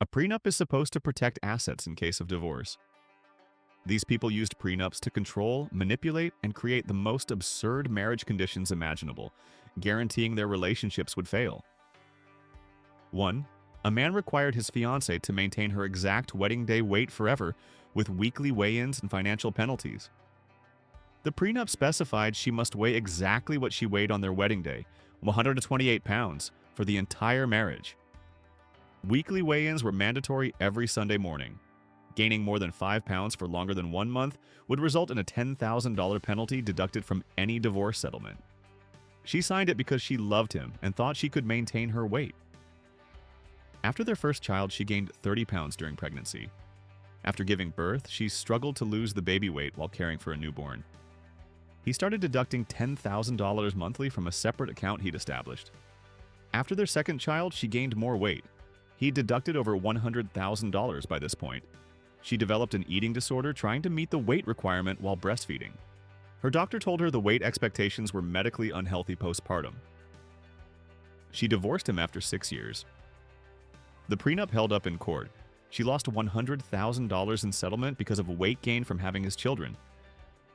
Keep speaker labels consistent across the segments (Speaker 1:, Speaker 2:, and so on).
Speaker 1: A prenup is supposed to protect assets in case of divorce. These people used prenups to control, manipulate, and create the most absurd marriage conditions imaginable, guaranteeing their relationships would fail. 1. A man required his fiancée to maintain her exact wedding day weight forever, with weekly weigh-ins and financial penalties. The prenup specified she must weigh exactly what she weighed on their wedding day, 128 pounds, for the entire marriage. Weekly weigh-ins were mandatory every Sunday morning. Gaining more than 5 pounds for longer than 1 month would result in a $10,000 penalty deducted from any divorce settlement. She signed it because she loved him and thought she could maintain her weight. After their first child, she gained 30 pounds during pregnancy. After giving birth, she struggled to lose the baby weight while caring for a newborn. He started deducting $10,000 monthly from a separate account he'd established. After their second child, she gained more weight. He deducted over $100,000 by this point. She developed an eating disorder trying to meet the weight requirement while breastfeeding. Her doctor told her the weight expectations were medically unhealthy postpartum. She divorced him after 6 years. The prenup held up in court. She lost $100,000 in settlement because of weight gain from having his children.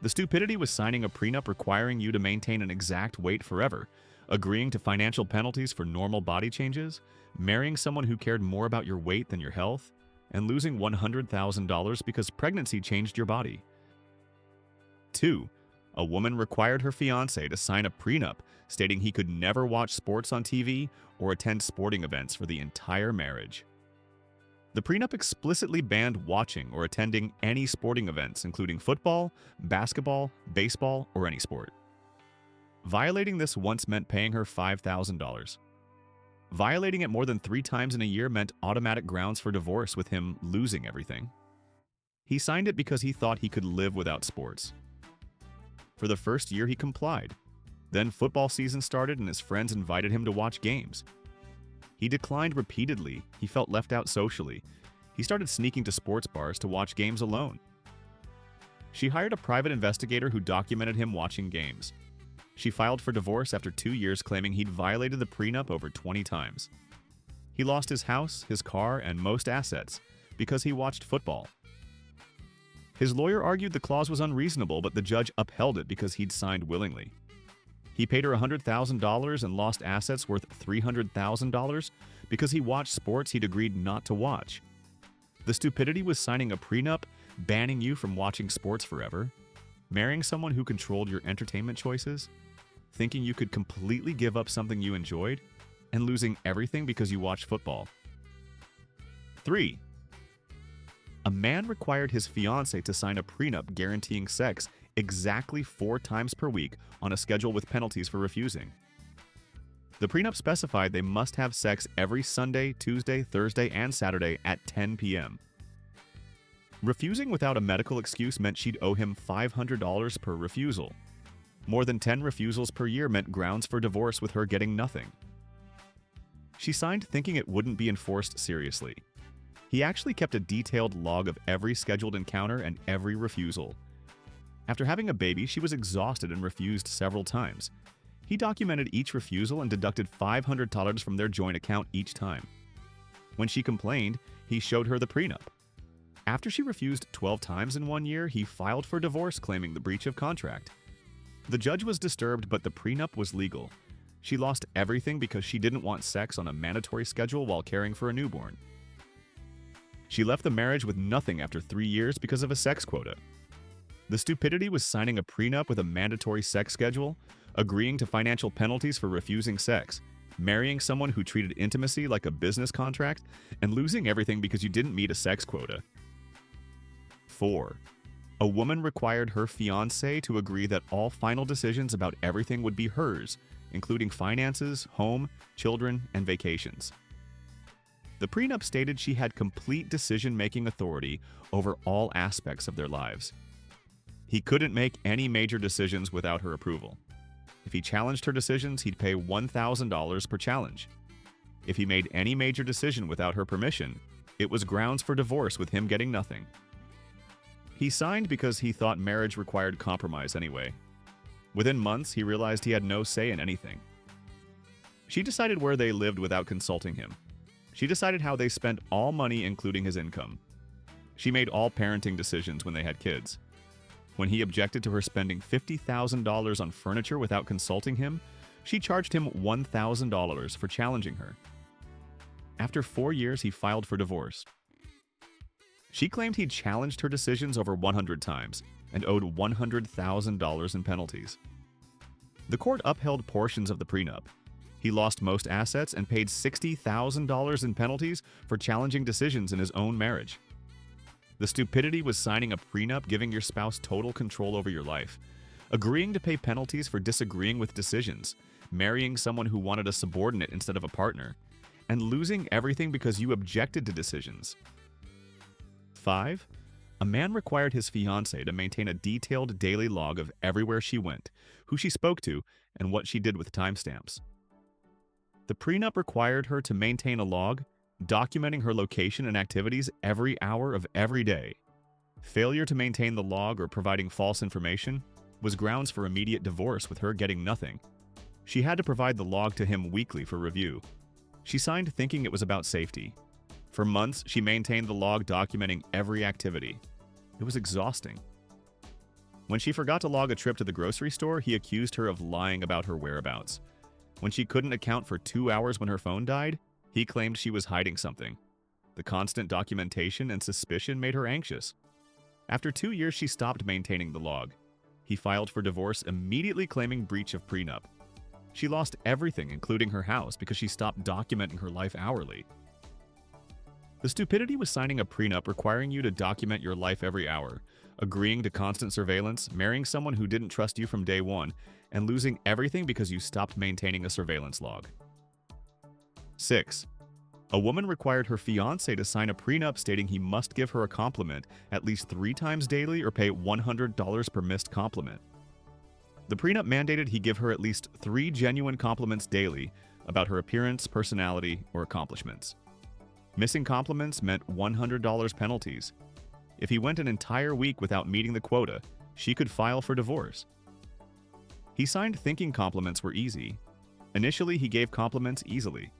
Speaker 1: The stupidity was signing a prenup requiring you to maintain an exact weight forever, agreeing to financial penalties for normal body changes, marrying someone who cared more about your weight than your health, and losing $100,000 because pregnancy changed your body. 2. A woman required her fiancé to sign a prenup stating he could never watch sports on TV or attend sporting events for the entire marriage. The prenup explicitly banned watching or attending any sporting events, including football, basketball, baseball, or any sport. Violating this once meant paying her $5,000. Violating it more than 3 times in a year meant automatic grounds for divorce, with him losing everything. He signed it because he thought he could live without sports. For the first year, he complied. Then football season started and his friends invited him to watch games. He declined repeatedly. He felt left out socially. He started sneaking to sports bars to watch games alone. She hired a private investigator who documented him watching games. She filed for divorce after 2 years, claiming he'd violated the prenup over 20 times. He lost his house, his car, and most assets because he watched football. His lawyer argued the clause was unreasonable, but the judge upheld it because he'd signed willingly. He paid her $100,000 and lost assets worth $300,000 because he watched sports he'd agreed not to watch. The stupidity was signing a prenup, banning you from watching sports forever, marrying someone who controlled your entertainment choices, thinking you could completely give up something you enjoyed, and losing everything because you watched football. 3. A man required his fiancée to sign a prenup guaranteeing sex exactly 4 times per week on a schedule with penalties for refusing. The prenup specified they must have sex every Sunday, Tuesday, Thursday, and Saturday at 10 p.m. Refusing without a medical excuse meant she'd owe him $500 per refusal. More than 10 refusals per year meant grounds for divorce, with her getting nothing. She signed thinking it wouldn't be enforced seriously. He actually kept a detailed log of every scheduled encounter and every refusal. After having a baby, she was exhausted and refused several times. He documented each refusal and deducted $500 from their joint account each time. When she complained, he showed her the prenup. After she refused 12 times in 1 year, he filed for divorce, claiming the breach of contract. The judge was disturbed, but the prenup was legal. She lost everything because she didn't want sex on a mandatory schedule while caring for a newborn. She left the marriage with nothing after 3 years because of a sex quota. The stupidity was signing a prenup with a mandatory sex schedule, agreeing to financial penalties for refusing sex, marrying someone who treated intimacy like a business contract, and losing everything because you didn't meet a sex quota. 4. A woman required her fiancé to agree that all final decisions about everything would be hers, including finances, home, children, and vacations. The prenup stated she had complete decision-making authority over all aspects of their lives. He couldn't make any major decisions without her approval. If he challenged her decisions, he'd pay $1,000 per challenge. If he made any major decision without her permission, it was grounds for divorce, with him getting nothing. He signed because he thought marriage required compromise anyway. Within months, he realized he had no say in anything. She decided where they lived without consulting him. She decided how they spent all money, including his income. She made all parenting decisions when they had kids. When he objected to her spending $50,000 on furniture without consulting him, she charged him $1,000 for challenging her. After 4 years, he filed for divorce. She claimed he'd challenged her decisions over 100 times and owed $100,000 in penalties. The court upheld portions of the prenup. He lost most assets and paid $60,000 in penalties for challenging decisions in his own marriage. The stupidity was signing a prenup giving your spouse total control over your life, agreeing to pay penalties for disagreeing with decisions, marrying someone who wanted a subordinate instead of a partner, and losing everything because you objected to decisions. 5. A man required his fiancée to maintain a detailed daily log of everywhere she went, who she spoke to, and what she did with timestamps. The prenup required her to maintain a log, documenting her location and activities every hour of every day. Failure to maintain the log or providing false information was grounds for immediate divorce, with her getting nothing. She had to provide the log to him weekly for review. She signed thinking it was about safety. For months, she maintained the log documenting every activity. It was exhausting. When she forgot to log a trip to the grocery store, he accused her of lying about her whereabouts. When she couldn't account for 2 hours when her phone died, he claimed she was hiding something. The constant documentation and suspicion made her anxious. After 2 years, she stopped maintaining the log. He filed for divorce, immediately claiming breach of prenup. She lost everything, including her house, because she stopped documenting her life hourly. The stupidity was signing a prenup requiring you to document your life every hour, agreeing to constant surveillance, marrying someone who didn't trust you from day one, and losing everything because you stopped maintaining a surveillance log. 6. A woman required her fiancé to sign a prenup stating he must give her a compliment at least 3 times daily or pay $100 per missed compliment. The prenup mandated he give her at least 3 genuine compliments daily about her appearance, personality, or accomplishments. Missing compliments meant $100 penalties. If he went an entire week without meeting the quota, she could file for divorce. He signed thinking compliments were easy. Initially, he gave compliments easily.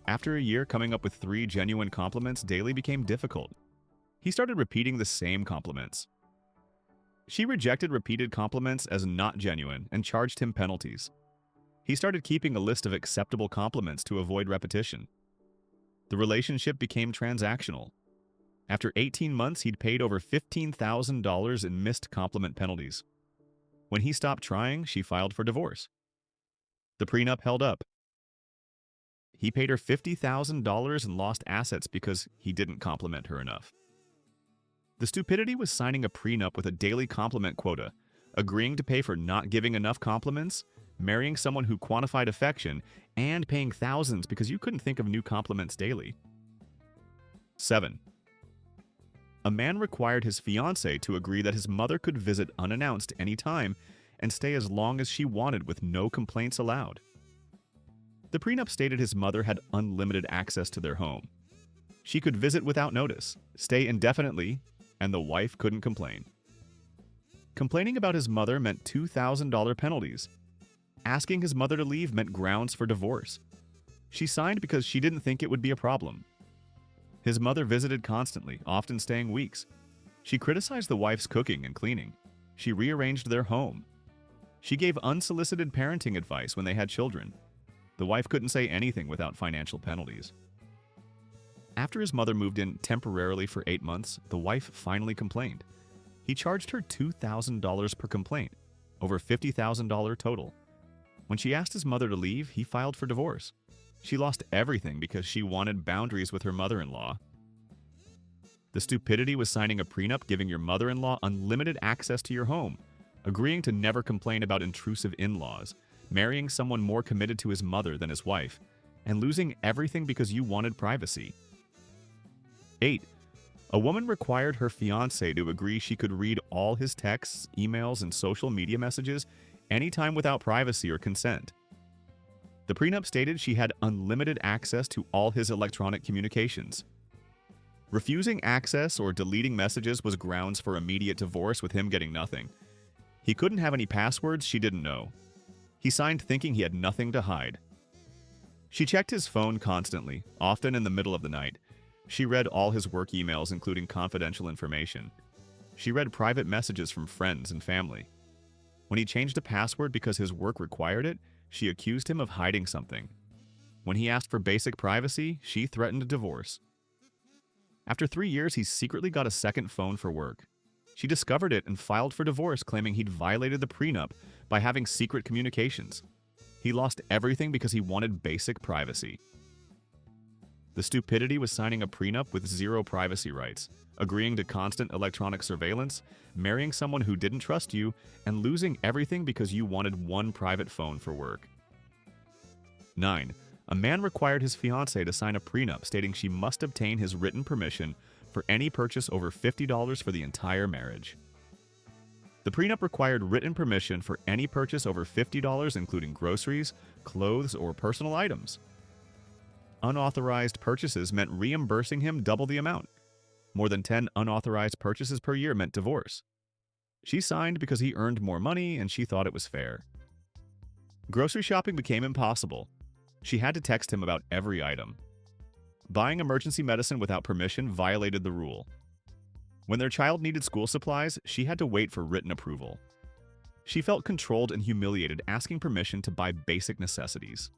Speaker 1: After a year, coming up with 3 genuine compliments daily became difficult. He started repeating the same compliments. She rejected repeated compliments as not genuine and charged him penalties. He started keeping a list of acceptable compliments to avoid repetition. The relationship became transactional. After 18 months, he'd paid over $15,000 in missed compliment penalties. When he stopped trying, she filed for divorce. The prenup held up. He paid her $50,000 and lost assets because he didn't compliment her enough. The stupidity was signing a prenup with a daily compliment quota, agreeing to pay for not giving enough compliments, marrying someone who quantified affection, and paying thousands because you couldn't think of new compliments daily. 7. A man required his fiancée to agree that his mother could visit unannounced any time and stay as long as she wanted with no complaints allowed. The prenup stated his mother had unlimited access to their home. She could visit without notice, stay indefinitely, and the wife couldn't complain. Complaining about his mother meant $2,000 penalties. Asking his mother to leave meant grounds for divorce. She signed because she didn't think it would be a problem. His mother visited constantly, often staying weeks. She criticized the wife's cooking and cleaning. She rearranged their home. She gave unsolicited parenting advice when they had children. The wife couldn't say anything without financial penalties. After his mother moved in temporarily for 8 months, the wife finally complained. He charged her $2,000 per complaint, over $50,000 total. When she asked his mother to leave, he filed for divorce. She lost everything because she wanted boundaries with her mother-in-law. The stupidity was signing a prenup giving your mother-in-law unlimited access to your home, agreeing to never complain about intrusive in-laws, marrying someone more committed to his mother than his wife, and losing everything because you wanted privacy. 8. A woman required her fiancé to agree she could read all his texts, emails, and social media messages anytime without privacy or consent. The prenup stated she had unlimited access to all his electronic communications. Refusing access or deleting messages was grounds for immediate divorce, with him getting nothing. He couldn't have any passwords she didn't know. He signed thinking he had nothing to hide. She checked his phone constantly, often in the middle of the night. She read all his work emails, including confidential information. She read private messages from friends and family. When he changed a password because his work required it, she accused him of hiding something. When he asked for basic privacy, she threatened a divorce. After 3 years, he secretly got a second phone for work. She discovered it and filed for divorce, claiming he'd violated the prenup by having secret communications. He lost everything because he wanted basic privacy. The stupidity was signing a prenup with zero privacy rights, agreeing to constant electronic surveillance, marrying someone who didn't trust you, and losing everything because you wanted one private phone for work. 9. A man required his fiancée to sign a prenup stating she must obtain his written permission for any purchase over $50 for the entire marriage. The prenup required written permission for any purchase over $50, including groceries, clothes, or personal items. Unauthorized purchases meant reimbursing him double the amount. More than 10 unauthorized purchases per year meant divorce. She signed because he earned more money and she thought it was fair. Grocery shopping became impossible. She had to text him about every item. Buying emergency medicine without permission violated the rule. When their child needed school supplies, she had to wait for written approval. She felt controlled and humiliated asking permission to buy basic necessities.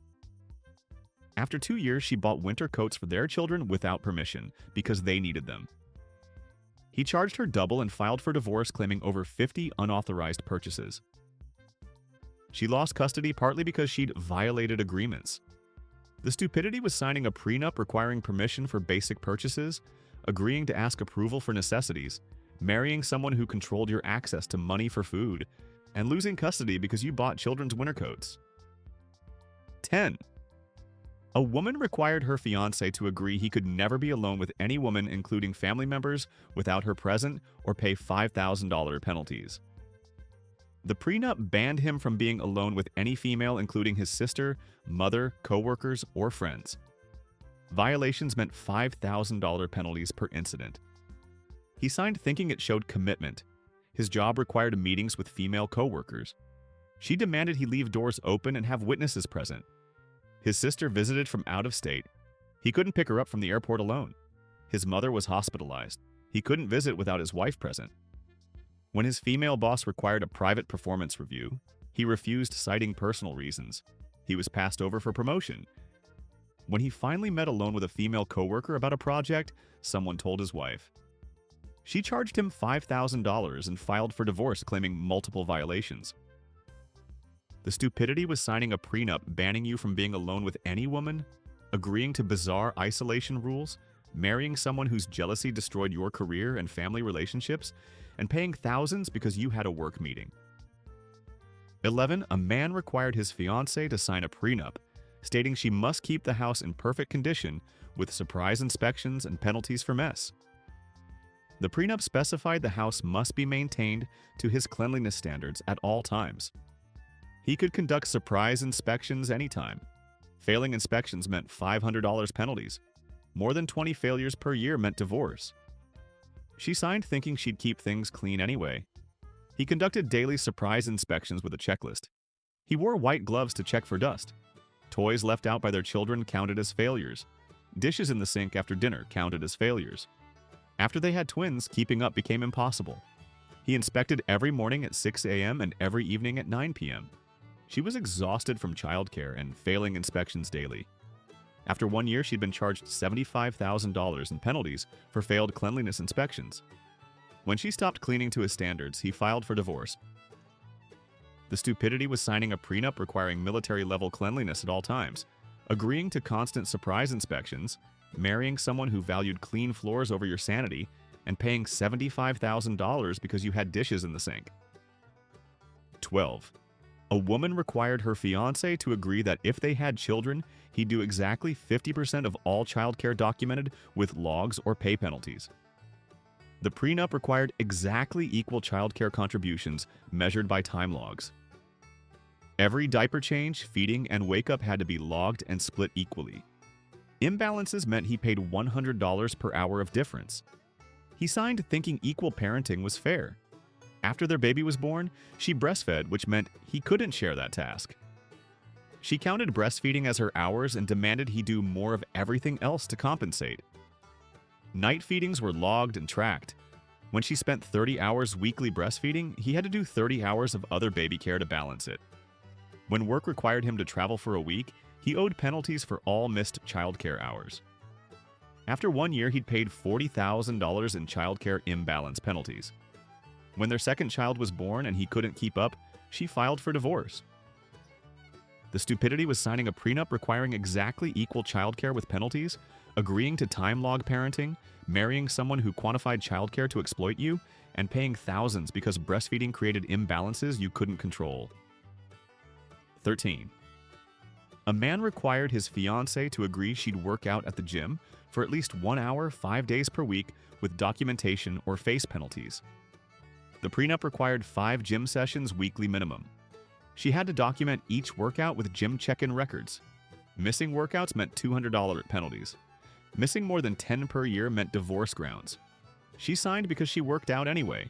Speaker 1: After 2 years, she bought winter coats for their children without permission because they needed them. He charged her double and filed for divorce, claiming over 50 unauthorized purchases. She lost custody partly because she'd violated agreements. The stupidity was signing a prenup requiring permission for basic purchases, agreeing to ask approval for necessities, marrying someone who controlled your access to money for food, and losing custody because you bought children's winter coats. 10. A woman required her fiancé to agree he could never be alone with any woman, including family members, without her present or pay $5,000 penalties. The prenup banned him from being alone with any female, including his sister, mother, co-workers, or friends. Violations meant $5,000 penalties per incident. He signed thinking it showed commitment. His job required meetings with female co-workers. She demanded he leave doors open and have witnesses present. His sister visited from out of state. He couldn't pick her up from the airport alone. His mother was hospitalized. He couldn't visit without his wife present. When his female boss required a private performance review, he refused, citing personal reasons. He was passed over for promotion. When he finally met alone with a female coworker about a project, someone told his wife. She charged him $5,000 and filed for divorce, claiming multiple violations. The stupidity was signing a prenup banning you from being alone with any woman, agreeing to bizarre isolation rules, marrying someone whose jealousy destroyed your career and family relationships, and paying thousands because you had a work meeting. 11. A man required his fiancée to sign a prenup, stating she must keep the house in perfect condition with surprise inspections and penalties for mess. The prenup specified the house must be maintained to his cleanliness standards at all times. He could conduct surprise inspections anytime. Failing inspections meant $500 penalties. More than 20 failures per year meant divorce. She signed thinking she'd keep things clean anyway. He conducted daily surprise inspections with a checklist. He wore white gloves to check for dust. Toys left out by their children counted as failures. Dishes in the sink after dinner counted as failures. After they had twins, keeping up became impossible. He inspected every morning at 6 a.m. and every evening at 9 p.m. She was exhausted from childcare and failing inspections daily. After 1 year, she'd been charged $75,000 in penalties for failed cleanliness inspections. When she stopped cleaning to his standards, he filed for divorce. The stupidity was signing a prenup requiring military-level cleanliness at all times, agreeing to constant surprise inspections, marrying someone who valued clean floors over your sanity, and paying $75,000 because you had dishes in the sink. 12. A woman required her fiancé to agree that if they had children, he'd do exactly 50% of all childcare documented with logs or pay penalties. The prenup required exactly equal childcare contributions measured by time logs. Every diaper change, feeding, and wake-up had to be logged and split equally. Imbalances meant he paid $100 per hour of difference. He signed thinking equal parenting was fair. After their baby was born, she breastfed, which meant he couldn't share that task. She counted breastfeeding as her hours and demanded he do more of everything else to compensate. Night feedings were logged and tracked. When she spent 30 hours weekly breastfeeding, he had to do 30 hours of other baby care to balance it. When work required him to travel for a week, he owed penalties for all missed childcare hours. After 1 year, he'd paid $40,000 in childcare imbalance penalties. When their second child was born and he couldn't keep up, she filed for divorce. The stupidity was signing a prenup requiring exactly equal childcare with penalties, agreeing to time log parenting, marrying someone who quantified childcare to exploit you, and paying thousands because breastfeeding created imbalances you couldn't control. 13. A man required his fiancée to agree she'd work out at the gym for at least 1 hour, 5 days per week with documentation or face penalties. The prenup required 5 gym sessions weekly minimum. She had to document each workout with gym check-in records. Missing workouts meant $200 penalties. Missing more than 10 per year meant divorce grounds. She signed because she worked out anyway.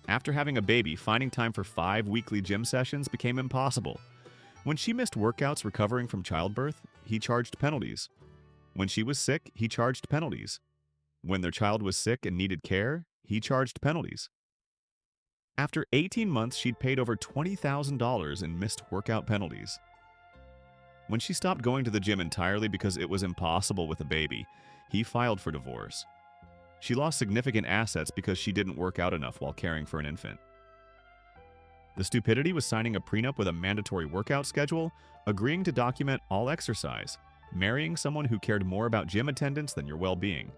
Speaker 1: After having a baby, finding time for 5 weekly gym sessions became impossible. When she missed workouts recovering from childbirth, he charged penalties. When she was sick, he charged penalties. When their child was sick and needed care, he charged penalties. After 18 months, she'd paid over $20,000 in missed workout penalties. When she stopped going to the gym entirely because it was impossible with a baby, he filed for divorce. She lost significant assets because she didn't work out enough while caring for an infant. The stupidity was signing a prenup with a mandatory workout schedule, agreeing to document all exercise, marrying someone who cared more about gym attendance than your well-being,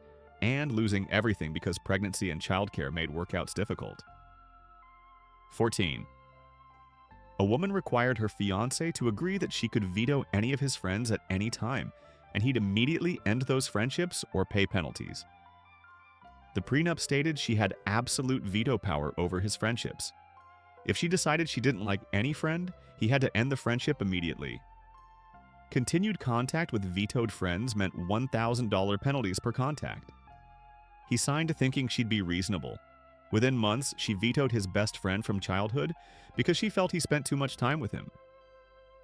Speaker 1: and losing everything because pregnancy and childcare made workouts difficult. 14. A woman required her fiancé to agree that she could veto any of his friends at any time, and he'd immediately end those friendships or pay penalties. The prenup stated she had absolute veto power over his friendships. If she decided she didn't like any friend, he had to end the friendship immediately. Continued contact with vetoed friends meant $1,000 penalties per contact. He signed thinking she'd be reasonable. Within months, she vetoed his best friend from childhood because she felt he spent too much time with him.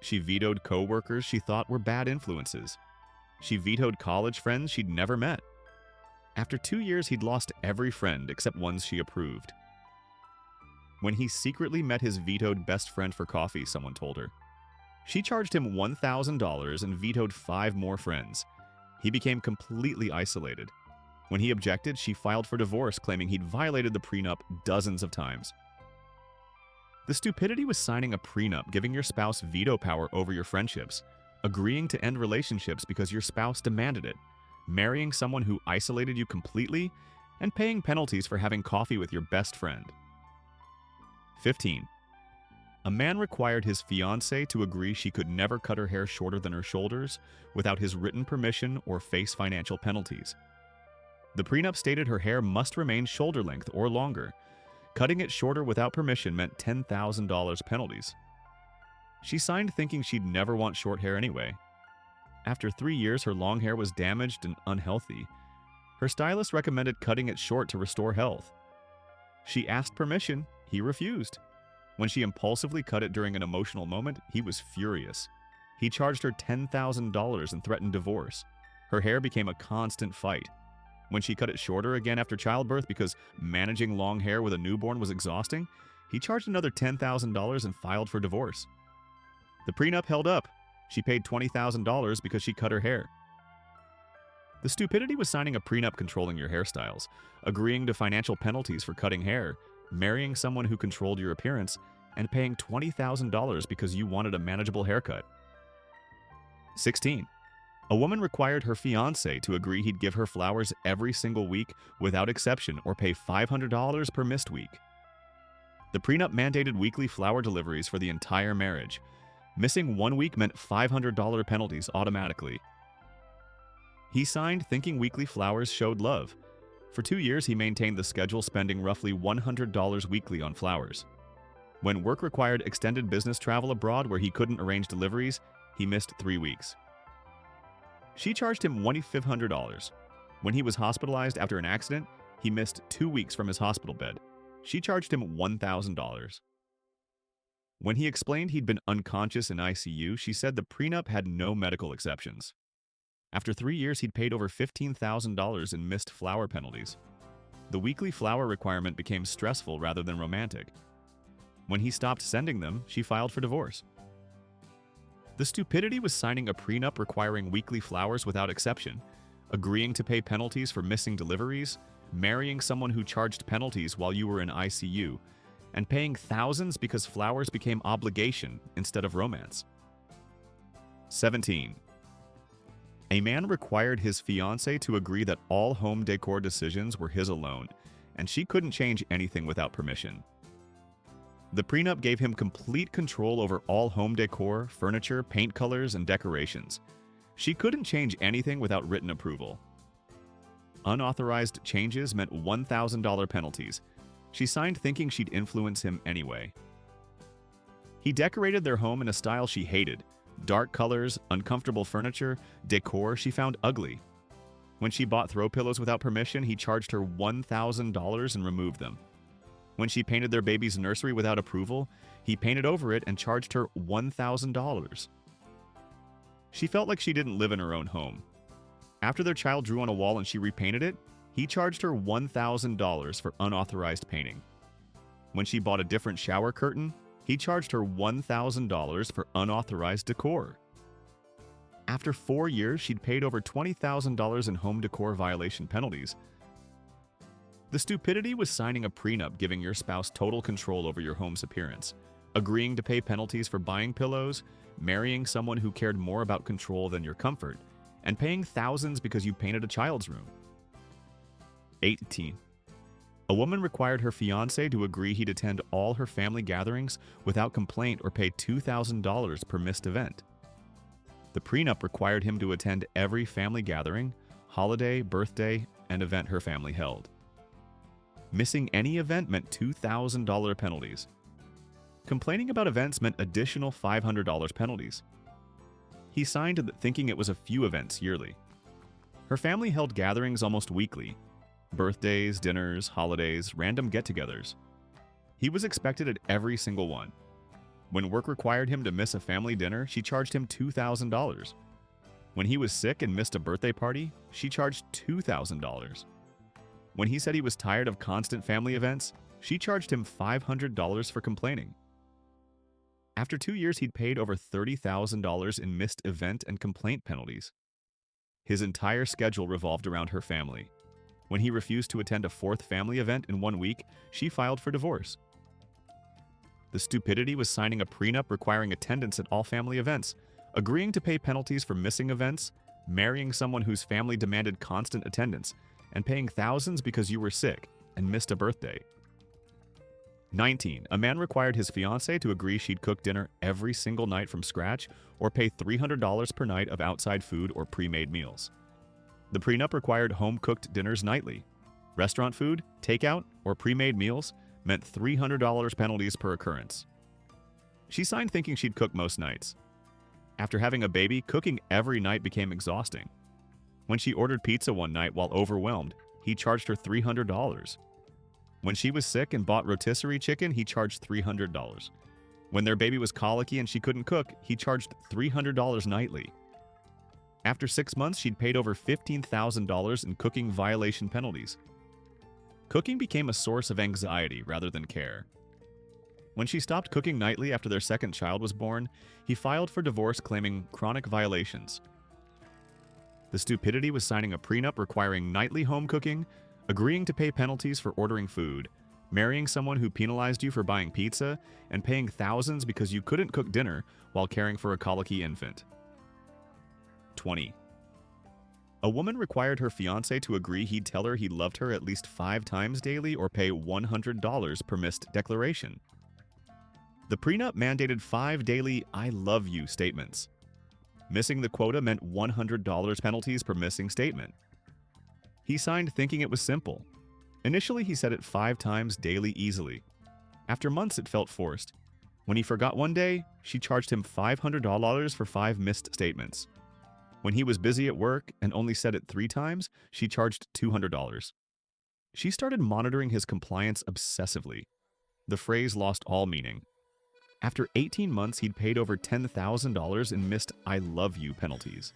Speaker 1: She vetoed co-workers she thought were bad influences. She vetoed college friends she'd never met. After 2 years, he'd lost every friend except ones she approved. When he secretly met his vetoed best friend for coffee, someone told her. She charged him $1,000 and vetoed 5 more friends. He became completely isolated. When he objected, she filed for divorce, claiming he'd violated the prenup dozens of times. The stupidity was signing a prenup giving your spouse veto power over your friendships, agreeing to end relationships because your spouse demanded it, marrying someone who isolated you completely, and paying penalties for having coffee with your best friend. 15. A man required his fiancée to agree she could never cut her hair shorter than her shoulders without his written permission or face financial penalties. The prenup stated her hair must remain shoulder length or longer. Cutting it shorter without permission meant $10,000 penalties. She signed thinking she'd never want short hair anyway. After 3 years, her long hair was damaged and unhealthy. Her stylist recommended cutting it short to restore health. She asked permission, he refused. When she impulsively cut it during an emotional moment, he was furious. He charged her $10,000 and threatened divorce. Her hair became a constant fight. When she cut it shorter again after childbirth because managing long hair with a newborn was exhausting, he charged another $10,000 and filed for divorce. The prenup held up. She paid $20,000 because she cut her hair. The stupidity was signing a prenup controlling your hairstyles, agreeing to financial penalties for cutting hair, marrying someone who controlled your appearance, and paying $20,000 because you wanted a manageable haircut. 16. A woman required her fiancé to agree he'd give her flowers every single week without exception or pay $500 per missed week. The prenup mandated weekly flower deliveries for the entire marriage. Missing 1 week meant $500 penalties automatically. He signed thinking weekly flowers showed love. For 2 years, he maintained the schedule, spending roughly $100 weekly on flowers. When work required extended business travel abroad where he couldn't arrange deliveries, he missed 3 weeks. She charged him $2,500. When he was hospitalized after an accident, he missed 2 weeks from his hospital bed. She charged him $1,000. When he explained he'd been unconscious in ICU, she said the prenup had no medical exceptions. After 3 years, he'd paid over $15,000 in missed flower penalties. The weekly flower requirement became stressful rather than romantic. When he stopped sending them, she filed for divorce. The stupidity was signing a prenup requiring weekly flowers without exception, agreeing to pay penalties for missing deliveries, marrying someone who charged penalties while you were in ICU, and paying thousands because flowers became obligation instead of romance. 17. A man required his fiancée to agree that all home decor decisions were his alone, and she couldn't change anything without permission. The prenup gave him complete control over all home decor, furniture, paint colors, and decorations. She couldn't change anything without written approval. Unauthorized changes meant $1,000 penalties. She signed thinking she'd influence him anyway. He decorated their home in a style she hated. Dark colors, uncomfortable furniture, decor she found ugly. When she bought throw pillows without permission, he charged her $1,000 and removed them. When she painted their baby's nursery without approval, he painted over it and charged her $1,000. She felt like she didn't live in her own home. After their child drew on a wall and she repainted it, he charged her $1,000 for unauthorized painting. When she bought a different shower curtain, he charged her $1,000 for unauthorized decor. After 4 years, she'd paid over $20,000 in home decor violation penalties. The stupidity was signing a prenup giving your spouse total control over your home's appearance, agreeing to pay penalties for buying pillows, marrying someone who cared more about control than your comfort, and paying thousands because you painted a child's room. 18. A woman required her fiancé to agree he'd attend all her family gatherings without complaint or pay $2,000 per missed event. The prenup required him to attend every family gathering, holiday, birthday, and event her family held. Missing any event meant $2,000 penalties. Complaining about events meant additional $500 penalties. He signed it thinking it was a few events yearly. Her family held gatherings almost weekly. Birthdays, dinners, holidays, random get-togethers. He was expected at every single one. When work required him to miss a family dinner, she charged him $2,000. When he was sick and missed a birthday party, she charged $2,000. When he said he was tired of constant family events, she charged him $500 for complaining. After 2 years, he'd paid over $30,000 in missed event and complaint penalties. His entire schedule revolved around her family. When he refused to attend a fourth family event in 1 week, she filed for divorce. The stupidity was signing a prenup requiring attendance at all family events, agreeing to pay penalties for missing events, marrying someone whose family demanded constant attendance, and paying thousands because you were sick and missed a birthday. 19. A man required his fiancée to agree she'd cook dinner every single night from scratch or pay $300 per night of outside food or pre-made meals. The prenup required home-cooked dinners nightly. Restaurant food, takeout, or pre-made meals meant $300 penalties per occurrence. She signed thinking she'd cook most nights. After having a baby, cooking every night became exhausting. When she ordered pizza one night while overwhelmed, he charged her $300. When she was sick and bought rotisserie chicken, he charged $300. When their baby was colicky and she couldn't cook, he charged $300 nightly. After 6 months, she'd paid over $15,000 in cooking violation penalties. Cooking became a source of anxiety rather than care. When she stopped cooking nightly after their second child was born, he filed for divorce claiming chronic violations. The stupidity was signing a prenup requiring nightly home cooking, agreeing to pay penalties for ordering food, marrying someone who penalized you for buying pizza, and paying thousands because you couldn't cook dinner while caring for a colicky infant. 20. A woman required her fiancé to agree he'd tell her he loved her at least 5 times daily or pay $100 per missed declaration. The prenup mandated 5 daily "I love you" statements. Missing the quota meant $100 penalties per missing statement. He signed thinking it was simple. Initially, he said it 5 times daily easily. After months, it felt forced. When he forgot one day, she charged him $500 for 5 missed statements. When he was busy at work and only said it 3 times, she charged $200. She started monitoring his compliance obsessively. The phrase lost all meaning. After 18 months, he'd paid over $10,000 in missed "I love you" penalties.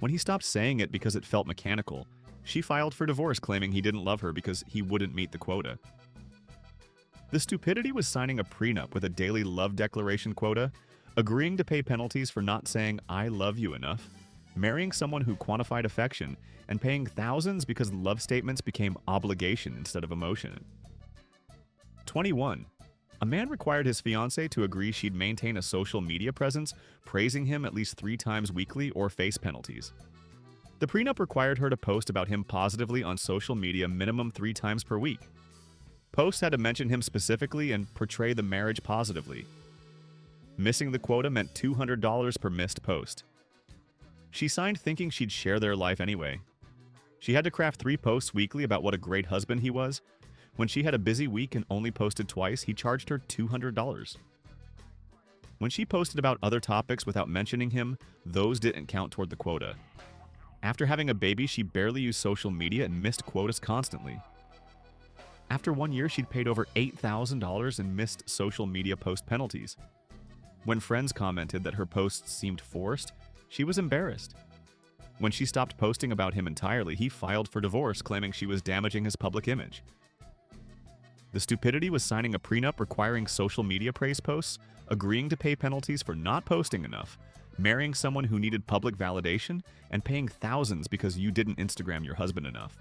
Speaker 1: When he stopped saying it because it felt mechanical, she filed for divorce claiming he didn't love her because he wouldn't meet the quota. The stupidity was signing a prenup with a daily love declaration quota, agreeing to pay penalties for not saying "I love you" enough, marrying someone who quantified affection, and paying thousands because love statements became obligation instead of emotion. 21. A man required his fiancée to agree she'd maintain a social media presence, praising him at least 3 times weekly or face penalties. The prenup required her to post about him positively on social media minimum 3 times per week. Posts had to mention him specifically and portray the marriage positively. Missing the quota meant $200 per missed post. She signed thinking she'd share their life anyway. She had to craft 3 posts weekly about what a great husband he was. When she had a busy week and only posted twice, he charged her $200. When she posted about other topics without mentioning him, those didn't count toward the quota. After having a baby, she barely used social media and missed quotas constantly. After 1 year, she'd paid over $8,000 in missed social media post penalties. When friends commented that her posts seemed forced, she was embarrassed. When she stopped posting about him entirely, he filed for divorce, claiming she was damaging his public image. The stupidity was signing a prenup requiring social media praise posts, agreeing to pay penalties for not posting enough, marrying someone who needed public validation, and paying thousands because you didn't Instagram your husband enough.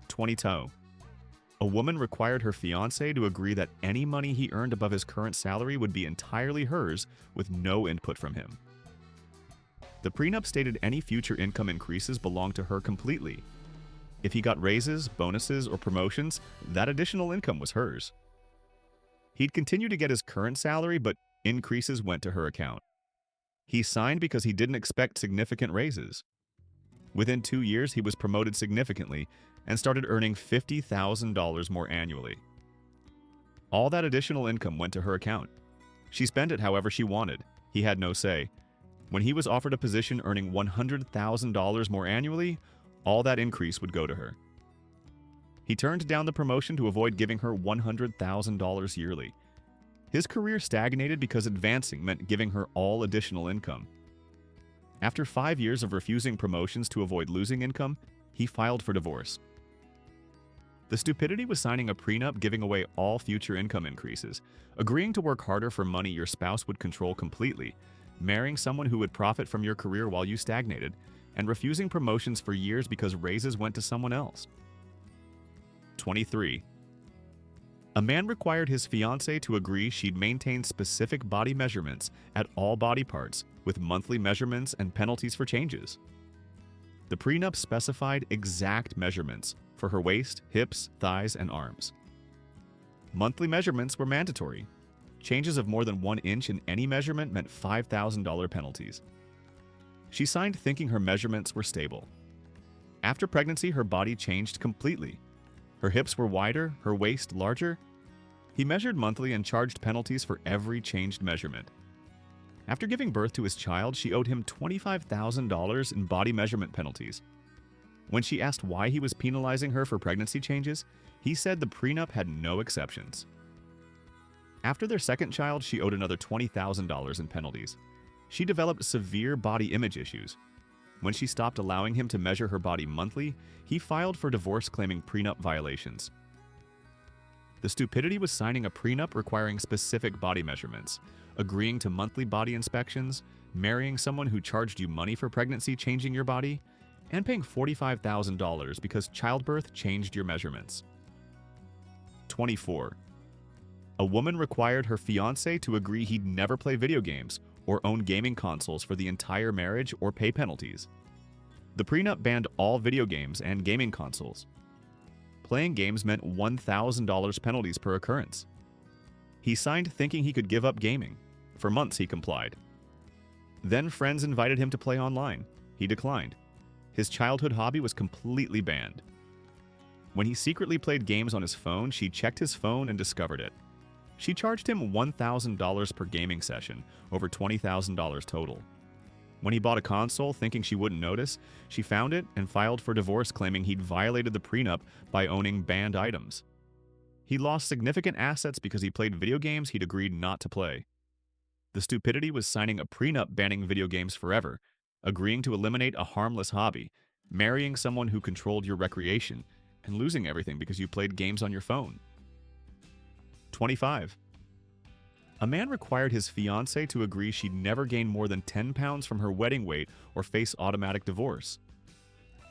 Speaker 1: 22. A woman required her fiancé to agree that any money he earned above his current salary would be entirely hers with no input from him. The prenup stated any future income increases belonged to her completely. If he got raises, bonuses, or promotions, that additional income was hers. He'd continue to get his current salary, but increases went to her account. He signed because he didn't expect significant raises. Within 2 years, he was promoted significantly and started earning $50,000 more annually. All that additional income went to her account. She spent it however she wanted. He had no say. When he was offered a position earning $100,000 more annually, all that increase would go to her. He turned down the promotion to avoid giving her $100,000 yearly. His career stagnated because advancing meant giving her all additional income. After 5 years of refusing promotions to avoid losing income, he filed for divorce. The stupidity was signing a prenup giving away all future income increases, agreeing to work harder for money your spouse would control completely, marrying someone who would profit from your career while you stagnated, and refusing promotions for years because raises went to someone else. 23. A man required his fiancée to agree she'd maintain specific body measurements at all body parts, with monthly measurements and penalties for changes. The prenup specified exact measurements for her waist, hips, thighs, and arms. Monthly measurements were mandatory. Changes of more than 1 inch in any measurement meant $5,000 penalties. She signed thinking her measurements were stable. After pregnancy, her body changed completely. Her hips were wider, her waist larger. He measured monthly and charged penalties for every changed measurement. After giving birth to his child, she owed him $25,000 in body measurement penalties. When she asked why he was penalizing her for pregnancy changes, he said the prenup had no exceptions. After their second child, she owed another $20,000 in penalties. She developed severe body image issues. When she stopped allowing him to measure her body monthly, he filed for divorce claiming prenup violations. The stupidity was signing a prenup requiring specific body measurements, agreeing to monthly body inspections, marrying someone who charged you money for pregnancy changing your body, and paying $45,000 because childbirth changed your measurements. 24. A woman required her fiancé to agree he'd never play video games or own gaming consoles for the entire marriage or pay penalties. The prenup banned all video games and gaming consoles. Playing games meant $1,000 penalties per occurrence. He signed thinking he could give up gaming. For months he complied. Then friends invited him to play online. He declined. His childhood hobby was completely banned. When he secretly played games on his phone, she checked his phone and discovered it. She charged him $1,000 per gaming session, over $20,000 total. When he bought a console thinking she wouldn't notice, she found it and filed for divorce claiming he'd violated the prenup by owning banned items. He lost significant assets because he played video games he'd agreed not to play. The stupidity was signing a prenup banning video games forever, agreeing to eliminate a harmless hobby, marrying someone who controlled your recreation, and losing everything because you played games on your phone. 25. A man required his fiancée to agree she'd never gain more than 10 pounds from her wedding weight or face automatic divorce.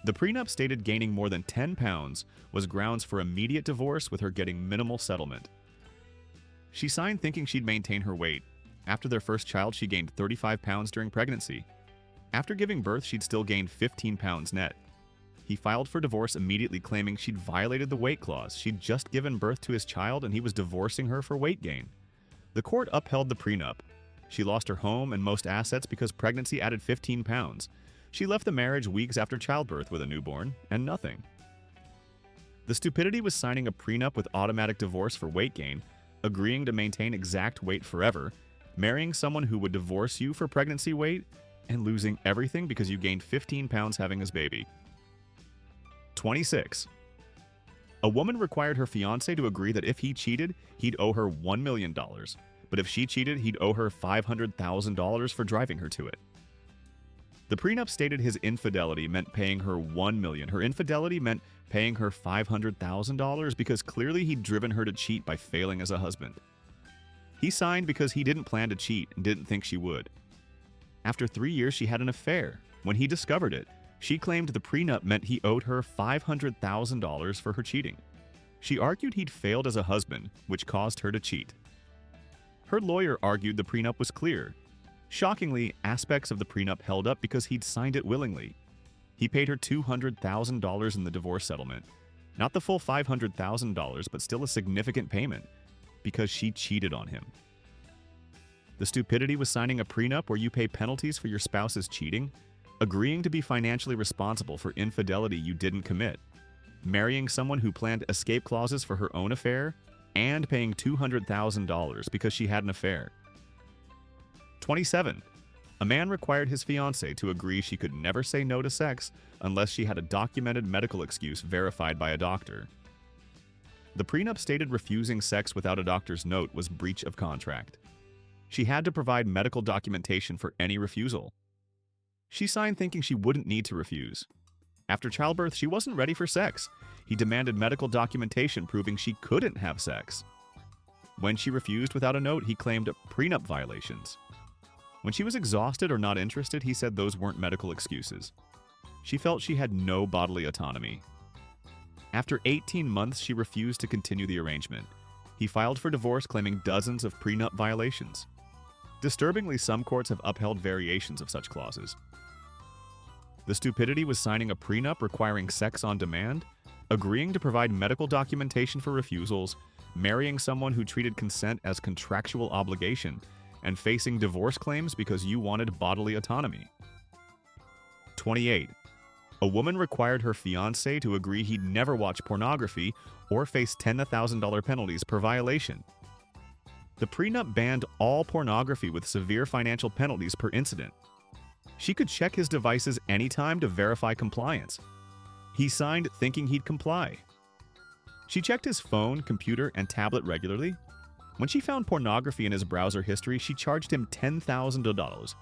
Speaker 1: The prenup stated gaining more than 10 pounds was grounds for immediate divorce, with her getting minimal settlement. She signed thinking she'd maintain her weight. After their first child, she gained 35 pounds during pregnancy. After giving birth, she'd still gained 15 pounds net. He filed for divorce immediately, claiming she'd violated the weight clause. She'd just given birth to his child and he was divorcing her for weight gain. The court upheld the prenup. She lost her home and most assets because pregnancy added 15 pounds. She left the marriage weeks after childbirth with a newborn and nothing. The stupidity was signing a prenup with automatic divorce for weight gain, agreeing to maintain exact weight forever, marrying someone who would divorce you for pregnancy weight, and losing everything because you gained 15 pounds having his baby. 26. A woman required her fiancé to agree that if he cheated, he'd owe her $1 million, but if she cheated, he'd owe her $500,000 for driving her to it. The prenup stated his infidelity meant paying her $1 million. Her infidelity meant paying her $500,000 because clearly he'd driven her to cheat by failing as a husband. He signed because he didn't plan to cheat and didn't think she would. After 3 years, she had an affair. When he discovered it, she claimed the prenup meant he owed her $500,000 for her cheating. She argued he'd failed as a husband, which caused her to cheat. Her lawyer argued the prenup was clear. Shockingly, aspects of the prenup held up because he'd signed it willingly. He paid her $200,000 in the divorce settlement. Not the full $500,000, but still a significant payment, because she cheated on him. The stupidity was signing a prenup where you pay penalties for your spouse's cheating, agreeing to be financially responsible for infidelity you didn't commit, marrying someone who planned escape clauses for her own affair, and paying $200,000 because she had an affair. 27. A man required his fiancée to agree she could never say no to sex unless she had a documented medical excuse verified by a doctor. The prenup stated refusing sex without a doctor's note was breach of contract. She had to provide medical documentation for any refusal. She signed thinking she wouldn't need to refuse. After childbirth, she wasn't ready for sex. He demanded medical documentation proving she couldn't have sex. When she refused without a note, he claimed prenup violations. When she was exhausted or not interested, he said those weren't medical excuses. She felt she had no bodily autonomy. After 18 months, she refused to continue the arrangement. He filed for divorce, claiming dozens of prenup violations. Disturbingly, some courts have upheld variations of such clauses. The stupidity was signing a prenup requiring sex on demand, agreeing to provide medical documentation for refusals, marrying someone who treated consent as contractual obligation, and facing divorce claims because you wanted bodily autonomy. 28. A woman required her fiancé to agree he'd never watch pornography or face $10,000 penalties per violation. The prenup banned all pornography with severe financial penalties per incident. She could check his devices anytime to verify compliance. He signed thinking he'd comply. She checked his phone, computer, and tablet regularly. When she found pornography in his browser history, she charged him $10,000.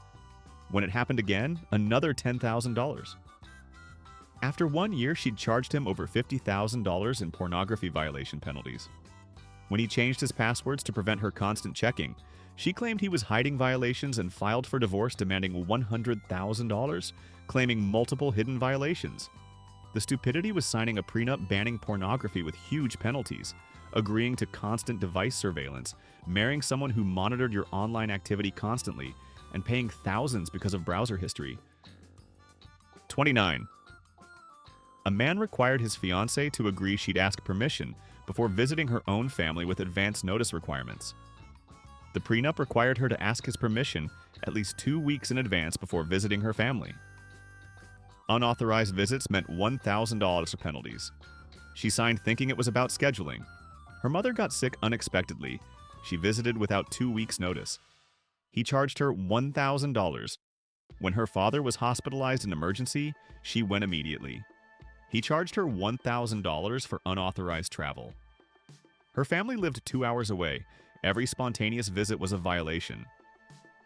Speaker 1: When it happened again, another $10,000. After 1 year, she'd charged him over $50,000 in pornography violation penalties. When he changed his passwords to prevent her constant checking, she claimed he was hiding violations and filed for divorce, demanding $100,000, claiming multiple hidden violations. The stupidity was signing a prenup banning pornography with huge penalties, agreeing to constant device surveillance, marrying someone who monitored your online activity constantly, and paying thousands because of browser history. 29. A man required his fiancée to agree she'd ask permission before visiting her own family with advance notice requirements. The prenup required her to ask his permission at least 2 weeks in advance before visiting her family. Unauthorized visits meant $1,000 of penalties. She signed thinking it was about scheduling. Her mother got sick unexpectedly. She visited without 2 weeks' notice. He charged her $1,000. When her father was hospitalized in emergency, she went immediately. He charged her $1,000 for unauthorized travel. Her family lived 2 hours away. Every spontaneous visit was a violation.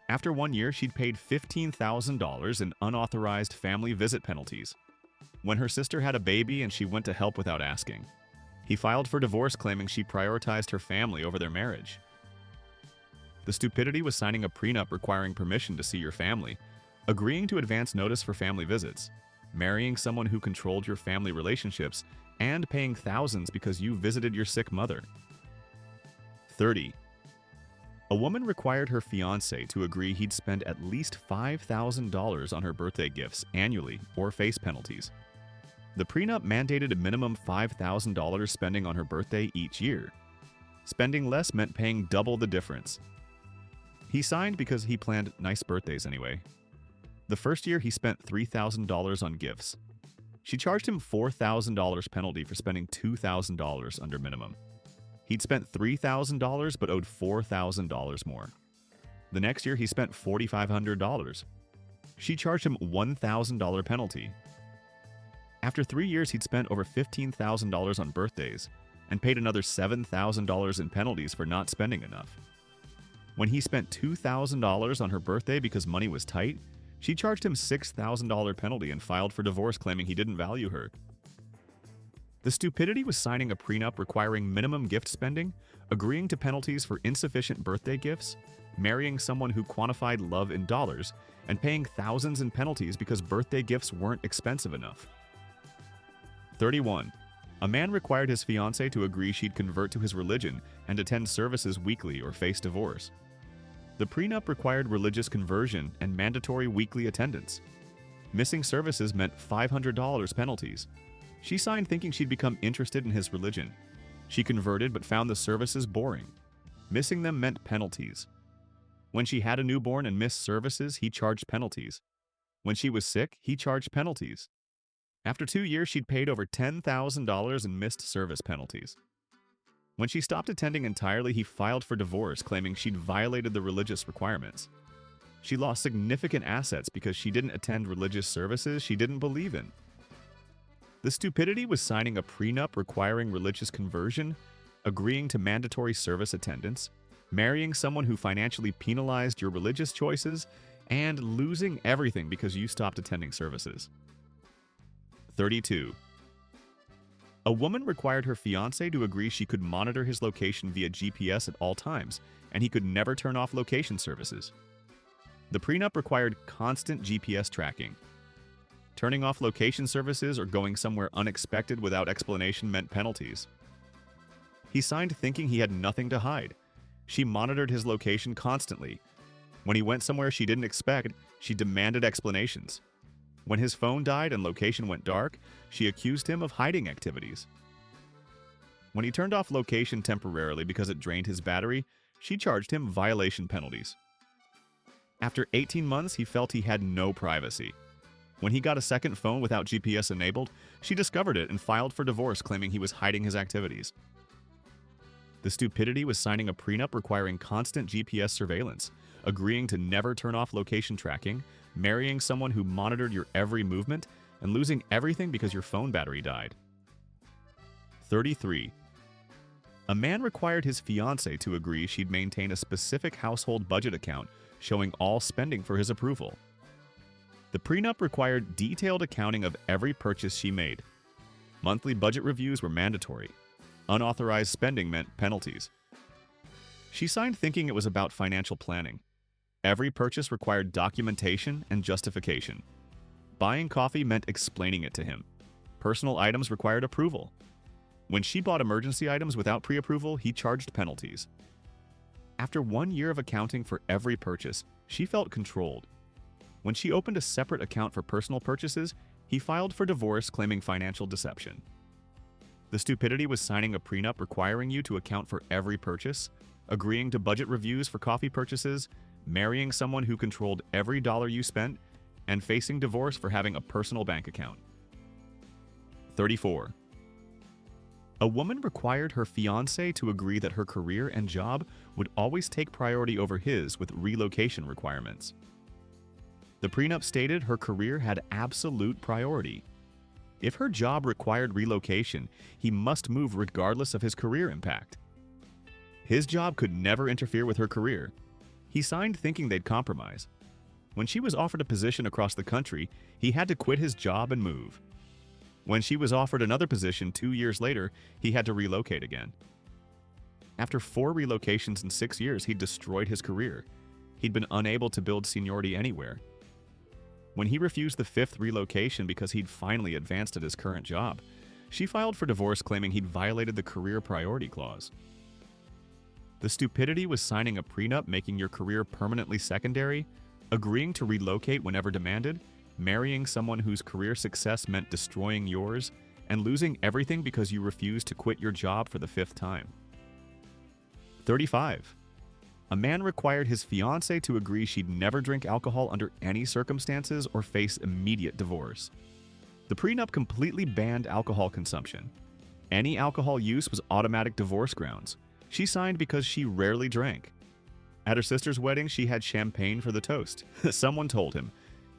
Speaker 1: After 1 year, she'd paid $15,000 in unauthorized family visit penalties. When her sister had a baby and she went to help without asking, he filed for divorce claiming she prioritized her family over their marriage. The stupidity was signing a prenup requiring permission to see your family, agreeing to advance notice for family visits, marrying someone who controlled your family relationships, and paying thousands because you visited your sick mother. 30. A woman required her fiancé to agree he'd spend at least $5,000 on her birthday gifts annually or face penalties. The prenup mandated a minimum $5,000 spending on her birthday each year. Spending less meant paying double the difference. He signed because he planned nice birthdays anyway. The first year, he spent $3,000 on gifts. She charged him $4,000 penalty for spending $2,000 under minimum. He'd spent $3,000 but owed $4,000 more. The next year, he spent $4,500. She charged him $1,000 penalty. After 3 years, he'd spent over $15,000 on birthdays and paid another $7,000 in penalties for not spending enough. When he spent $2,000 on her birthday because money was tight, she charged him $6,000 penalty and filed for divorce claiming he didn't value her. The stupidity was signing a prenup requiring minimum gift spending, agreeing to penalties for insufficient birthday gifts, marrying someone who quantified love in dollars, and paying thousands in penalties because birthday gifts weren't expensive enough. 31. A man required his fiancée to agree she'd convert to his religion and attend services weekly or face divorce. The prenup required religious conversion and mandatory weekly attendance. Missing services meant $500 penalties. She signed thinking she'd become interested in his religion. She converted but found the services boring. Missing them meant penalties. When she had a newborn and missed services, he charged penalties. When she was sick, he charged penalties. After 2 years, she'd paid over $10,000 in missed service penalties. When she stopped attending entirely, he filed for divorce, claiming she'd violated the religious requirements. She lost significant assets because she didn't attend religious services she didn't believe in. The stupidity was signing a prenup requiring religious conversion, agreeing to mandatory service attendance, marrying someone who financially penalized your religious choices, and losing everything because you stopped attending services. 32. A woman required her fiancé to agree she could monitor his location via GPS at all times, and he could never turn off location services. The prenup required constant GPS tracking. Turning off location services or going somewhere unexpected without explanation meant penalties. He signed thinking he had nothing to hide. She monitored his location constantly. When he went somewhere she didn't expect, she demanded explanations. When his phone died and location went dark, she accused him of hiding activities. When he turned off location temporarily because it drained his battery, she charged him violation penalties. After 18 months, he felt he had no privacy. When he got a second phone without GPS enabled, she discovered it and filed for divorce claiming he was hiding his activities. The stupidity was signing a prenup requiring constant GPS surveillance, agreeing to never turn off location tracking, marrying someone who monitored your every movement, and losing everything because your phone battery died. 33. A man required his fiancée to agree she'd maintain a specific household budget account showing all spending for his approval. The prenup required detailed accounting of every purchase she made. Monthly budget reviews were mandatory. Unauthorized spending meant penalties. She signed thinking it was about financial planning. Every purchase required documentation and justification. Buying coffee meant explaining it to him. Personal items required approval. When she bought emergency items without pre-approval, he charged penalties. After 1 year of accounting for every purchase, she felt controlled. When she opened a separate account for personal purchases, he filed for divorce claiming financial deception. The stupidity was signing a prenup requiring you to account for every purchase, agreeing to budget reviews for coffee purchases, marrying someone who controlled every dollar you spent, and facing divorce for having a personal bank account. 34. A woman required her fiancé to agree that her career and job would always take priority over his with relocation requirements. The prenup stated her career had absolute priority. If her job required relocation, he must move regardless of his career impact. His job could never interfere with her career. He signed thinking they'd compromise. When she was offered a position across the country, he had to quit his job and move. When she was offered another position 2 years later, he had to relocate again. After 4 relocations in 6 years, he'd destroyed his career. He'd been unable to build seniority anywhere. When he refused the 5th relocation because he'd finally advanced at his current job, she filed for divorce claiming he'd violated the career priority clause. The stupidity was signing a prenup making your career permanently secondary, agreeing to relocate whenever demanded, marrying someone whose career success meant destroying yours, and losing everything because you refused to quit your job for the 5th time. 35. A man required his fiancée to agree she'd never drink alcohol under any circumstances or face immediate divorce. The prenup completely banned alcohol consumption. Any alcohol use was automatic divorce grounds. She signed because she rarely drank. At her sister's wedding, she had champagne for the toast. Someone told him.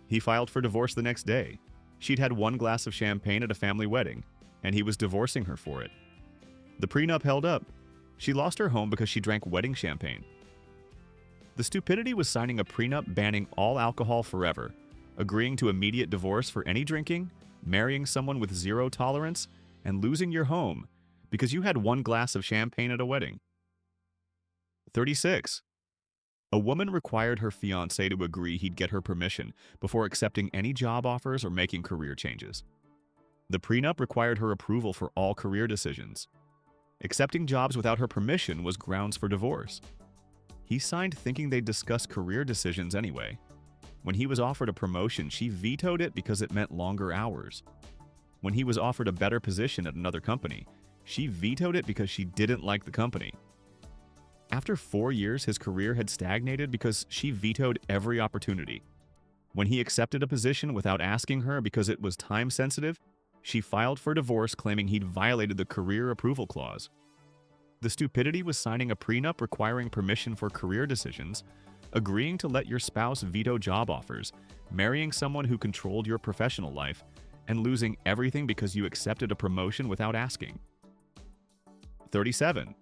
Speaker 1: He filed for divorce the next day. She'd had 1 glass of champagne at a family wedding, and he was divorcing her for it. The prenup held up. She lost her home because she drank wedding champagne. The stupidity was signing a prenup banning all alcohol forever, agreeing to immediate divorce for any drinking, marrying someone with 0 tolerance, and losing your home because you had 1 glass of champagne at a wedding. 36. A woman required her fiancé to agree he'd get her permission before accepting any job offers or making career changes. The prenup required her approval for all career decisions. Accepting jobs without her permission was grounds for divorce. He signed thinking they'd discuss career decisions anyway. When he was offered a promotion, she vetoed it because it meant longer hours. When he was offered a better position at another company, she vetoed it because she didn't like the company. After 4 years, his career had stagnated because she vetoed every opportunity. When he accepted a position without asking her because it was time-sensitive, she filed for divorce claiming he'd violated the career approval clause. The stupidity was signing a prenup requiring permission for career decisions, agreeing to let your spouse veto job offers, marrying someone who controlled your professional life, and losing everything because you accepted a promotion without asking. 37.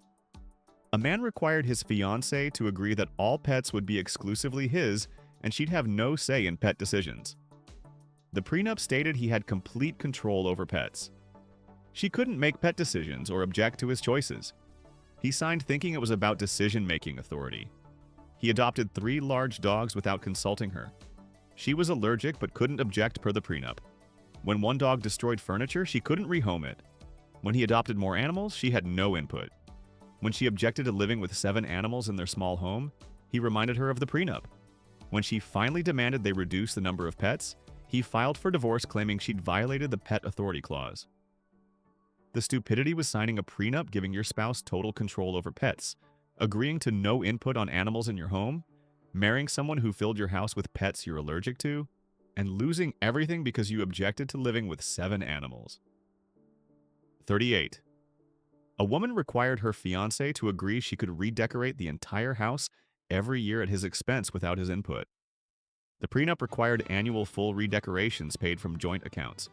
Speaker 1: A man required his fiancée to agree that all pets would be exclusively his and she'd have no say in pet decisions. The prenup stated he had complete control over pets. She couldn't make pet decisions or object to his choices. He signed thinking it was about decision-making authority. He adopted 3 large dogs without consulting her. She was allergic but couldn't object per the prenup. When one dog destroyed furniture, she couldn't rehome it. When he adopted more animals, she had no input. When she objected to living with 7 animals in their small home, he reminded her of the prenup. When she finally demanded they reduce the number of pets, he filed for divorce claiming she'd violated the pet authority clause. The stupidity was signing a prenup giving your spouse total control over pets, agreeing to no input on animals in your home, marrying someone who filled your house with pets you're allergic to, and losing everything because you objected to living with 7 animals. 38. A woman required her fiancé to agree she could redecorate the entire house every year at his expense without his input. The prenup required annual full redecorations paid from joint accounts.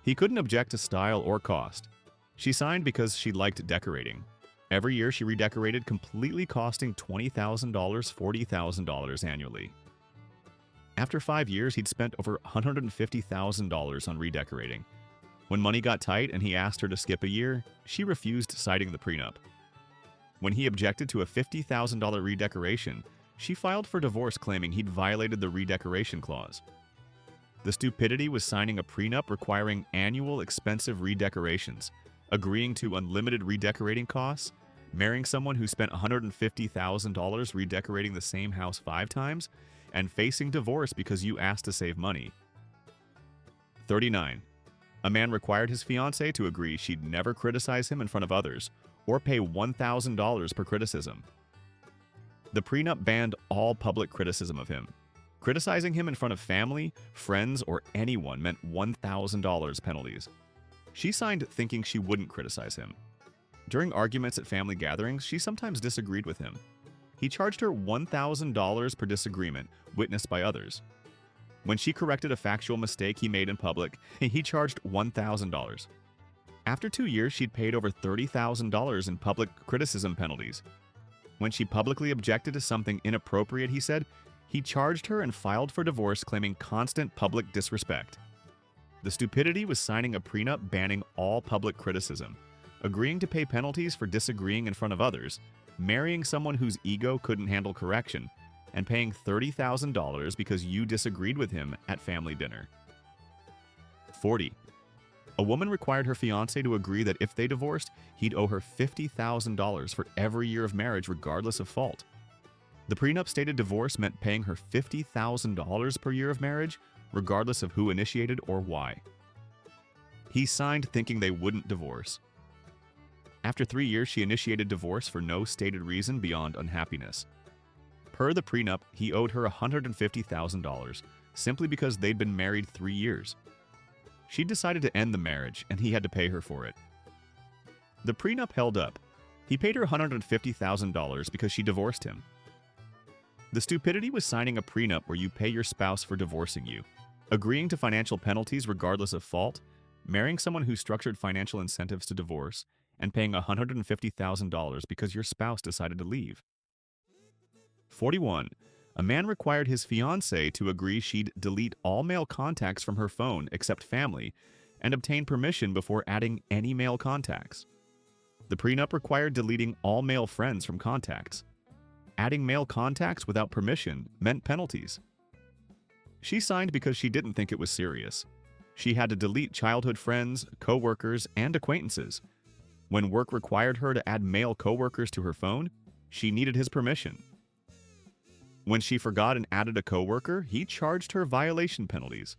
Speaker 1: He couldn't object to style or cost. She signed because she liked decorating. Every year she redecorated, completely costing $20,000, $40,000 annually. After 5 years, he'd spent over $150,000 on redecorating. When money got tight and he asked her to skip a year, she refused, citing the prenup. When he objected to a $50,000 redecoration, she filed for divorce claiming he'd violated the redecoration clause. The stupidity was signing a prenup requiring annual expensive redecorations, agreeing to unlimited redecorating costs, marrying someone who spent $150,000 redecorating the same house 5 times, and facing divorce because you asked to save money. 39. A man required his fiancée to agree she'd never criticize him in front of others or pay $1,000 per criticism. The prenup banned all public criticism of him. Criticizing him in front of family, friends, or anyone meant $1,000 penalties. She signed thinking she wouldn't criticize him. During arguments at family gatherings, she sometimes disagreed with him. He charged her $1,000 per disagreement, witnessed by others. When she corrected a factual mistake he made in public, he charged $1,000. After 2 years, she'd paid over $30,000 in public criticism penalties. When she publicly objected to something inappropriate he said, he charged her and filed for divorce, claiming constant public disrespect. The stupidity was signing a prenup banning all public criticism, agreeing to pay penalties for disagreeing in front of others, marrying someone whose ego couldn't handle correction, and paying $30,000 because you disagreed with him at family dinner. 40. A woman required her fiancé to agree that if they divorced, he'd owe her $50,000 for every year of marriage regardless of fault. The prenup stated divorce meant paying her $50,000 per year of marriage, regardless of who initiated or why. He signed thinking they wouldn't divorce. After 3 years, she initiated divorce for no stated reason beyond unhappiness. Per the prenup, he owed her $150,000, simply because they'd been married 3 years. She decided to end the marriage, and he had to pay her for it. The prenup held up. He paid her $150,000 because she divorced him. The stupidity was signing a prenup where you pay your spouse for divorcing you, agreeing to financial penalties regardless of fault, marrying someone who structured financial incentives to divorce, and paying $150,000 because your spouse decided to leave. 41. A man required his fiancée to agree she'd delete all male contacts from her phone except family and obtain permission before adding any male contacts. The prenup required deleting all male friends from contacts. Adding male contacts without permission meant penalties. She signed because she didn't think it was serious. She had to delete childhood friends, co-workers, and acquaintances. When work required her to add male co-workers to her phone, she needed his permission. When she forgot and added a coworker, he charged her violation penalties.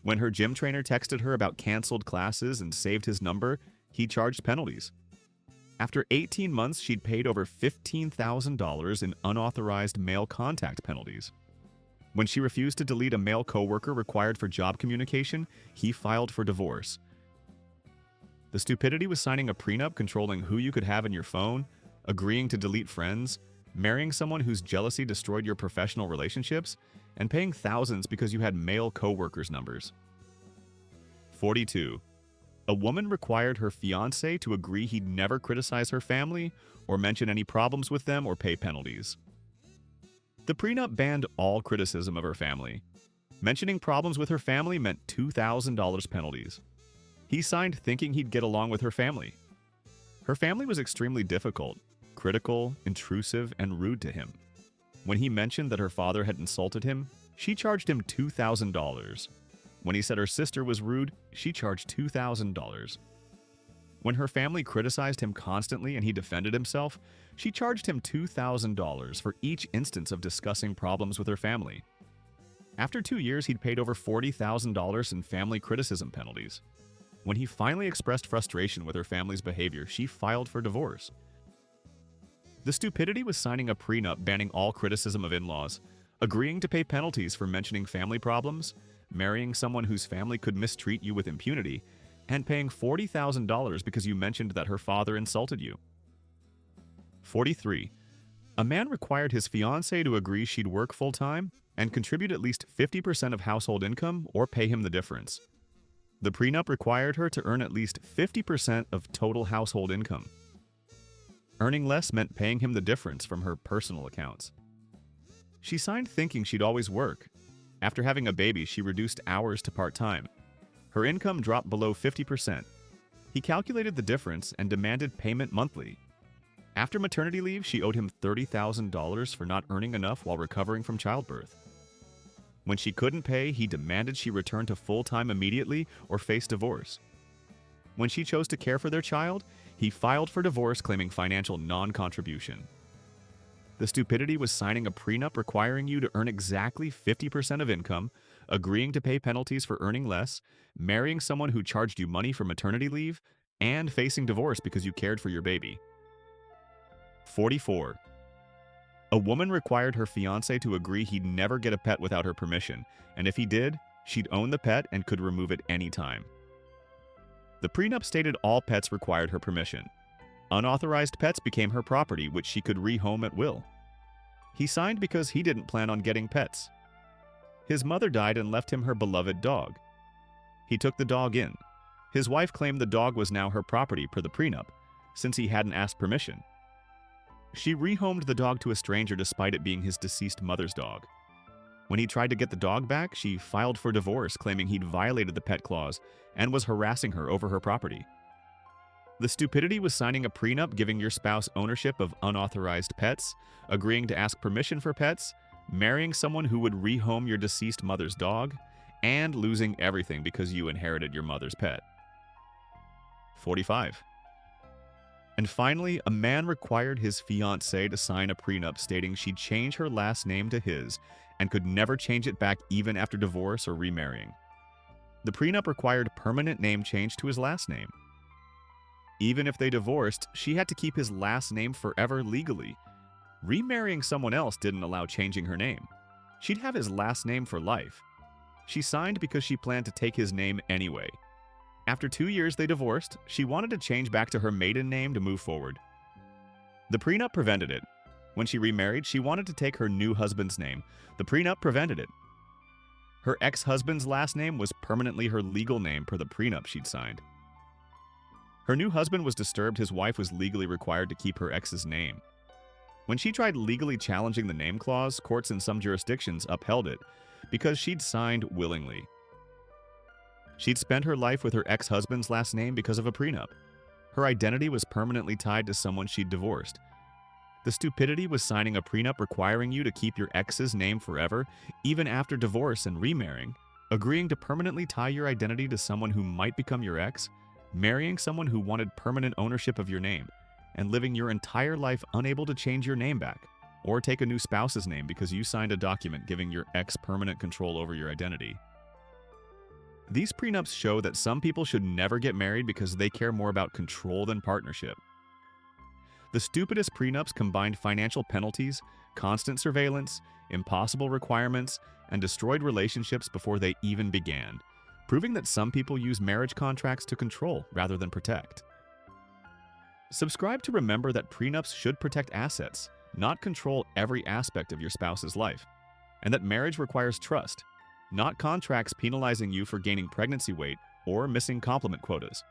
Speaker 1: When her gym trainer texted her about canceled classes and saved his number, he charged penalties. After 18 months, she'd paid over $15,000 in unauthorized male contact penalties. When she refused to delete a male coworker required for job communication, he filed for divorce. The stupidity was signing a prenup controlling who you could have in your phone, agreeing to delete friends, marrying someone whose jealousy destroyed your professional relationships, and paying thousands because you had male co-workers' numbers. 42. A woman required her fiancé to agree he'd never criticize her family or mention any problems with them or pay penalties. The prenup banned all criticism of her family. Mentioning problems with her family meant $2,000 penalties. He signed thinking he'd get along with her family. Her family was extremely difficult, critical, intrusive, and rude to him. When he mentioned that her father had insulted him, she charged him $2,000. When he said her sister was rude, she charged $2,000. When her family criticized him constantly and he defended himself, she charged him $2,000 for each instance of discussing problems with her family. After 2 years, he'd paid over $40,000 in family criticism penalties. When he finally expressed frustration with her family's behavior, she filed for divorce. The stupidity was signing a prenup banning all criticism of in-laws, agreeing to pay penalties for mentioning family problems, marrying someone whose family could mistreat you with impunity, and paying $40,000 because you mentioned that her father insulted you. 43. A man required his fiancée to agree she'd work full-time and contribute at least 50% of household income or pay him the difference. The prenup required her to earn at least 50% of total household income. Earning less meant paying him the difference from her personal accounts. She signed thinking she'd always work. After having a baby, she reduced hours to part-time. Her income dropped below 50%. He calculated the difference and demanded payment monthly. After maternity leave, she owed him $30,000 for not earning enough while recovering from childbirth. When she couldn't pay, he demanded she return to full-time immediately or face divorce. When she chose to care for their child, he filed for divorce claiming financial non-contribution. The stupidity was signing a prenup requiring you to earn exactly 50% of income, agreeing to pay penalties for earning less, marrying someone who charged you money for maternity leave, and facing divorce because you cared for your baby. 44. A woman required her fiancé to agree he'd never get a pet without her permission, and if he did, she'd own the pet and could remove it anytime. The prenup stated all pets required her permission. Unauthorized pets became her property, which she could rehome at will. He signed because he didn't plan on getting pets. His mother died and left him her beloved dog. He took the dog in. His wife claimed the dog was now her property per the prenup, since he hadn't asked permission. She rehomed the dog to a stranger despite it being his deceased mother's dog. When he tried to get the dog back, she filed for divorce, claiming he'd violated the pet clause and was harassing her over her property. The stupidity was signing a prenup giving your spouse ownership of unauthorized pets, agreeing to ask permission for pets, marrying someone who would rehome your deceased mother's dog, and losing everything because you inherited your mother's pet. 45. And finally, a man required his fiancée to sign a prenup stating she'd change her last name to his and could never change it back even after divorce or remarrying. The prenup required permanent name change to his last name. Even if they divorced, she had to keep his last name forever legally. Remarrying someone else didn't allow changing her name. She'd have his last name for life. She signed because she planned to take his name anyway. After 2 years they divorced, she wanted to change back to her maiden name to move forward. The prenup prevented it. When she remarried, she wanted to take her new husband's name. The prenup prevented it. Her ex-husband's last name was permanently her legal name per the prenup she'd signed. Her new husband was disturbed his wife was legally required to keep her ex's name. When she tried legally challenging the name clause, courts in some jurisdictions upheld it because she'd signed willingly. She'd spent her life with her ex-husband's last name because of a prenup. Her identity was permanently tied to someone she'd divorced. The stupidity was signing a prenup requiring you to keep your ex's name forever, even after divorce and remarrying, agreeing to permanently tie your identity to someone who might become your ex, marrying someone who wanted permanent ownership of your name, and living your entire life unable to change your name back, or take a new spouse's name because you signed a document giving your ex permanent control over your identity. These prenups show that some people should never get married because they care more about control than partnership. The stupidest prenups combined financial penalties, constant surveillance, impossible requirements, and destroyed relationships before they even began, proving that some people use marriage contracts to control rather than protect. Subscribe to remember that prenups should protect assets, not control every aspect of your spouse's life, and that marriage requires trust, not contracts penalizing you for gaining pregnancy weight or missing complement quotas.